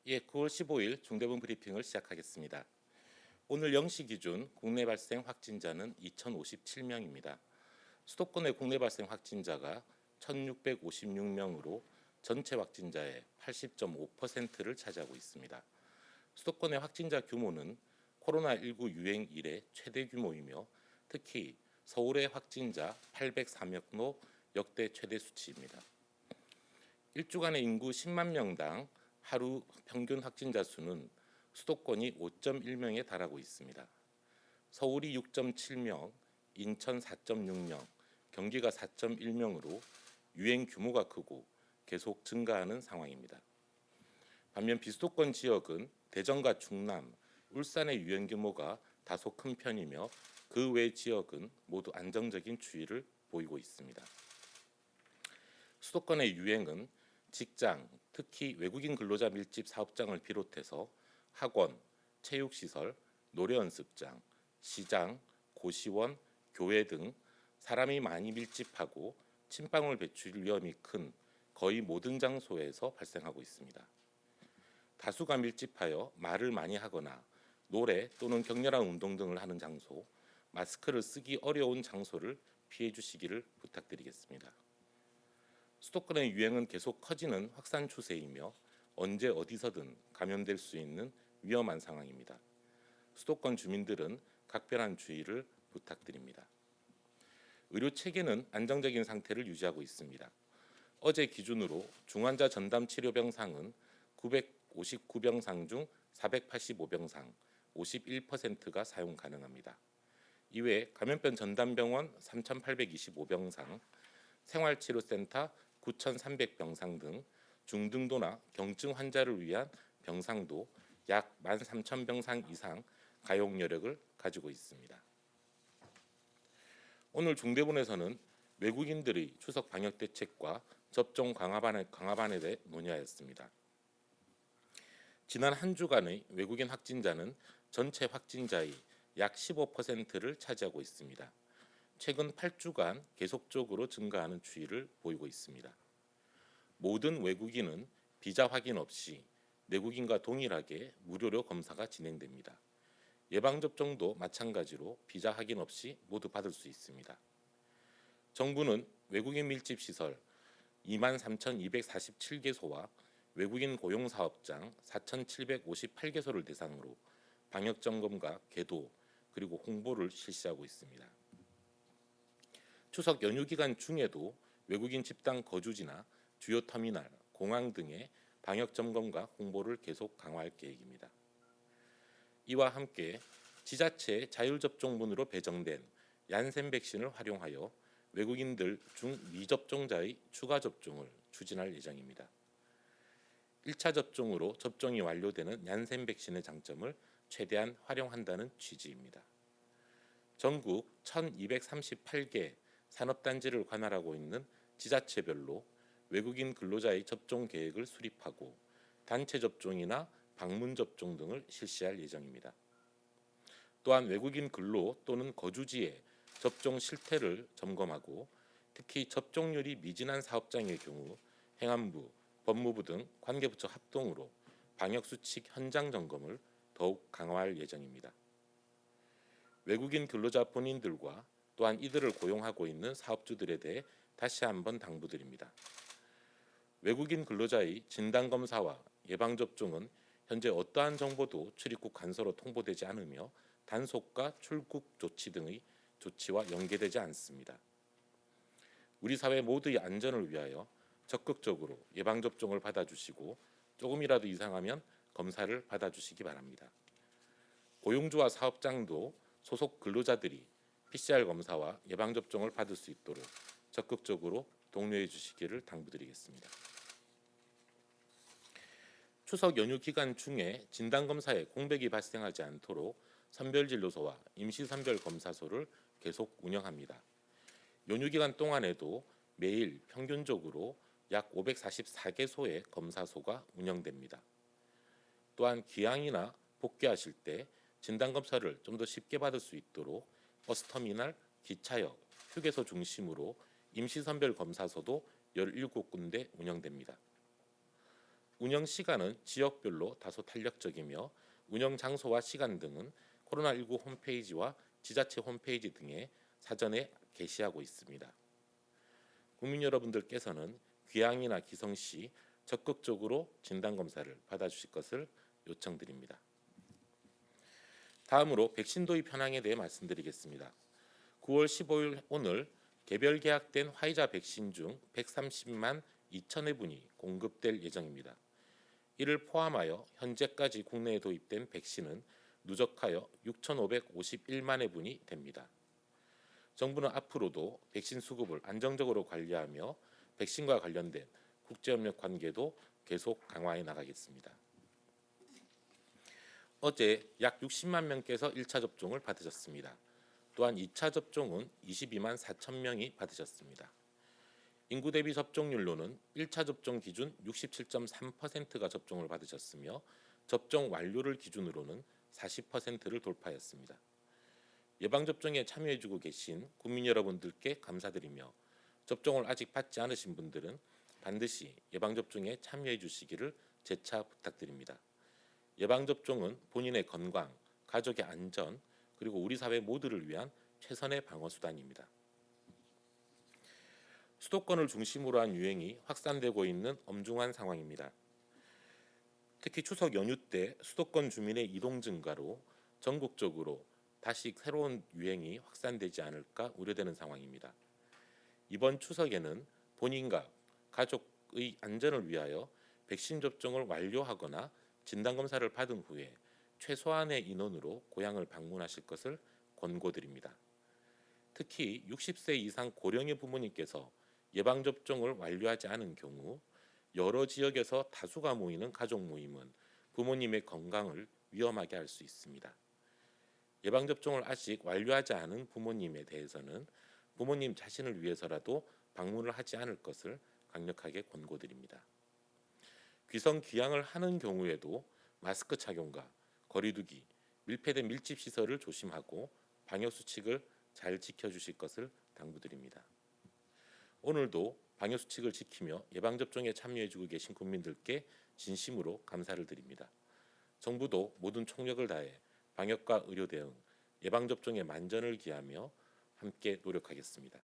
9월 15일 중대본 브리핑을 시작하겠습니다. 오늘 0시 기준 국내 발생 확진자는 2,057명입니다. 수도권의 국내 발생 확진자가 1,656명으로 전체 확진자의 80.5%를 차지하고 있습니다. 수도권의 확진자 규모는 코로나19 유행 이래 최대 규모이며 특히 서울의 확진자 804명로 역대 최대 수치입니다. 일주간의 인구 10만 명당 하루 평균 확진자 수는 수도권이 5.1명에 달하고 있습니다. 서울이 6.7명, 인천 4.6명, 경기가 4.1명으로 유행 규모가 크고 계속 증가하는 상황입니다. 반면 비수도권 지역은 대전과 충남, 울산의 유행 규모가 다소 큰 편이며 그 외 지역은 모두 안정적인 추이를 보이고 있습니다. 수도권의 유행은 직장, 특히 외국인 근로자 밀집 사업장을 비롯해서 학원, 체육시설, 노래연습장, 시장, 고시원, 교회 등 사람이 많이 밀집하고 침방울 배출 위험이 큰 거의 모든 장소에서 발생하고 있습니다. 다수가 밀집하여 말을 많이 하거나 노래 또는 격렬한 운동 등을 하는 장소, 마스크를 쓰기 어려운 장소를 피해 주시기를 부탁드리겠습니다. 수도권의 유행은 계속 커지는 확산 추세이며 언제 어디서든 감염될 수 있는 위험한 상황입니다. 수도권 주민들은 각별한 주의를 부탁드립니다. 의료 체계는 안정적인 상태를 유지하고 있습니다. 어제 기준으로 중환자 전담 치료 병상은 959병상 중 485병상, 51%가 사용 가능합니다. 이외에 감염병 전담병원 3,825병상, 생활치료센터 9,300병상 등 중등도나 경증 환자를 위한 병상도 약 13,000병상 이상 가용 여력을 가지고 있습니다. 오늘 중대본에서는 외국인들의 추석 방역 대책과 접종 강화반에 대해 논의하였습니다. 지난 한 주간의 외국인 확진자는 전체 확진자의 약 15%를 차지하고 있습니다. 최근 8주간 계속적으로 증가하는 추이를 보이고 있습니다. 모든 외국인은 비자 확인 없이 내국인과 동일하게 무료로 검사가 진행됩니다. 예방접종도 마찬가지로 비자 확인 없이 모두 받을 수 있습니다. 정부는 외국인 밀집시설 23,247개소와 외국인 고용사업장 4,758개소를 대상으로 방역점검과 계도 그리고 홍보를 실시하고 있습니다. 추석 연휴 기간 중에도 외국인 집단 거주지나 주요 터미널, 공항 등의 방역 점검과 홍보를 계속 강화할 계획입니다. 이와 함께 지자체 자율접종문으로 배정된 얀센 백신을 활용하여 외국인들 중 미접종자의 추가 접종을 추진할 예정입니다. 1차 접종으로 접종이 완료되는 얀센 백신의 장점을 최대한 활용한다는 취지입니다. 전국 1,238개 산업단지를 관할하고 있는 지자체별로 외국인 근로자의 접종 계획을 수립하고 단체 접종이나 방문 접종 등을 실시할 예정입니다. 또한 외국인 근로 또는 거주지의 접종 실태를 점검하고 특히 접종률이 미진한 사업장의 경우 행안부, 법무부 등 관계부처 합동으로 방역수칙 현장 점검을 더욱 강화할 예정입니다. 외국인 근로자 본인들과 또한 이들을 고용하고 있는 사업주들에 대해 다시 한번 당부드립니다. 외국인 근로자의 진단검사와 예방접종은 현재 어떠한 정보도 출입국 간서로 통보되지 않으며 단속과 출국 조치 등의 조치와 연계되지 않습니다. 우리 사회 모두의 안전을 위하여 적극적으로 예방접종을 받아주시고 조금이라도 이상하면 검사를 받아주시기 바랍니다. 고용주와 사업장도 소속 근로자들이 PCR 검사와 예방접종을 받을 수 있도록 적극적으로 독려해 주시기를 당부드리겠습니다. 추석 연휴 기간 중에 진단검사에 공백이 발생하지 않도록 선별진료소와 임시선별검사소를 계속 운영합니다. 연휴 기간 동안에도 매일 평균적으로 약 544개소의 검사소가 운영됩니다. 또한 귀향이나 복귀하실 때 진단검사를 좀 더 쉽게 받을 수 있도록 버스터미널, 기차역, 휴게소 중심으로 임시선별검사소도 17군데 운영됩니다. 운영 시간은 지역별로 다소 탄력적이며 운영 장소와 시간 등은 코로나19 홈페이지와 지자체 홈페이지 등에 사전에 게시하고 있습니다. 국민 여러분들께서는 귀향이나 기성 시 적극적으로 진단검사를 받아주실 것을 요청드립니다. 다음으로 백신 도입 현황에 대해 말씀드리겠습니다. 9월 15일 오늘 개별 계약된 화이자 백신 중 130만 2천 회분이 공급될 예정입니다. 이를 포함하여 현재까지 국내에 도입된 백신은 누적하여 6,551만 회분이 됩니다. 정부는 앞으로도 백신 수급을 안정적으로 관리하며 백신과 관련된 국제협력 관계도 계속 강화해 나가겠습니다. 어제 약 60만 명께서 1차 접종을 받으셨습니다. 또한 2차 접종은 22만 4천 명이 받으셨습니다. 인구 대비 접종률로는 1차 접종 기준 67.3%가 접종을 받으셨으며 접종 완료를 기준으로는 40%를 돌파했습니다. 예방접종에 참여해주고 계신 국민 여러분들께 감사드리며 접종을 아직 받지 않으신 분들은 반드시 예방접종에 참여해 주시기를 재차 부탁드립니다. 예방접종은 본인의 건강, 가족의 안전, 그리고 우리 사회 모두를 위한 최선의 방어수단입니다. 수도권을 중심으로 한 유행이 확산되고 있는 엄중한 상황입니다. 특히 추석 연휴 때 수도권 주민의 이동 증가로 전국적으로 다시 새로운 유행이 확산되지 않을까 우려되는 상황입니다. 이번 추석에는 본인과 가족의 안전을 위하여 백신 접종을 완료하거나 진단검사를 받은 후에 최소한의 인원으로 고향을 방문하실 것을 권고드립니다. 특히 60세 이상 고령의 부모님께서 예방접종을 완료하지 않은 경우 여러 지역에서 다수가 모이는 가족 모임은 부모님의 건강을 위험하게 할 수 있습니다. 예방접종을 아직 완료하지 않은 부모님에 대해서는 부모님 자신을 위해서라도 방문을 하지 않을 것을 강력하게 권고드립니다. 귀성 귀향을 하는 경우에도 마스크 착용과 거리두기, 밀폐된 밀집 시설을 조심하고 방역 수칙을 잘 지켜주실 것을 당부드립니다. 오늘도 방역 수칙을 지키며 예방접종에 참여해주고 계신 국민들께 진심으로 감사를 드립니다. 정부도 모든 총력을 다해 방역과 의료 대응, 예방접종의 만전을 기하며 함께 노력하겠습니다.